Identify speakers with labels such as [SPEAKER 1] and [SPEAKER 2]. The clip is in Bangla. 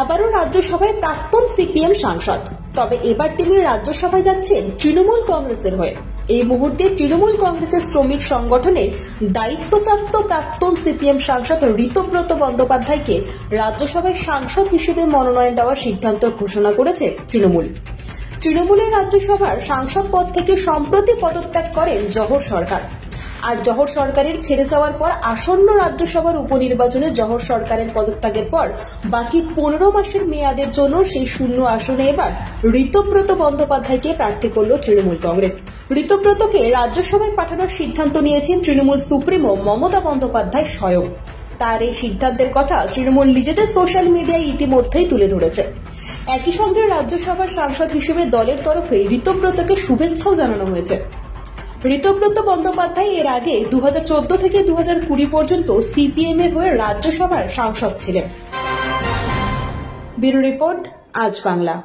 [SPEAKER 1] আবারও রাজ্যসভায় প্রাক্তন সিপিএম সাংসদ, তবে এবার তিনি রাজ্যসভায় যাচ্ছেন তৃণমূল কংগ্রেসের হয়ে। এই মুহূর্তে তৃণমূল কংগ্রেসের শ্রমিক সংগঠনের দায়িত্বপ্রাপ্ত প্রাক্তন সিপিএম সাংসদ ঋতব্রত বন্দ্যোপাধ্যায়কে রাজ্যসভায় সাংসদ হিসেবে মনোনয়ন দেওয়ার সিদ্ধান্ত ঘোষণা করেছে তৃণমূলের রাজ্যসভার সাংসদ পদ থেকে সম্প্রতি পদত্যাগ করেন জহর সরকার। আর জহর সরকারের ছেড়ে যাওয়ার পর আসন্ন রাজ্যসভার উপনির্বাচনে জহর সরকারের পদত্যাগের পর বাকি 15 মাসের মেয়াদের জন্য সেই শূন্য আসনে এবার ঋতব্রত বন্দ্যোপাধ্যায়কে প্রার্থী করল তৃণমূল কংগ্রেস। ঋতব্রতকে রাজ্যসভায় পাঠানোর সিদ্ধান্ত নিয়েছেন তৃণমূল সুপ্রিমো মমতা বন্দ্যোপাধ্যায় স্বয়ং। তার এই সিদ্ধান্তের কথা তৃণমূল নিজেদের সোশ্যাল মিডিয়ায় ইতিমধ্যেই তুলে ধরেছে। একই সঙ্গে রাজ্যসভার সাংসদ হিসেবে দলের তরফে ঋতব্রতকে শুভেচ্ছাও জানানো হয়েছে। ঋতব্রত বন্দ্যোপাধ্যায় এর আগে 2014 থেকে 2020 পর্যন্ত সিপিএম এর হয়ে রাজ্যসভার সাংসদ ছিলেন। ব্যুরো রিপোর্ট, আজ বাংলা।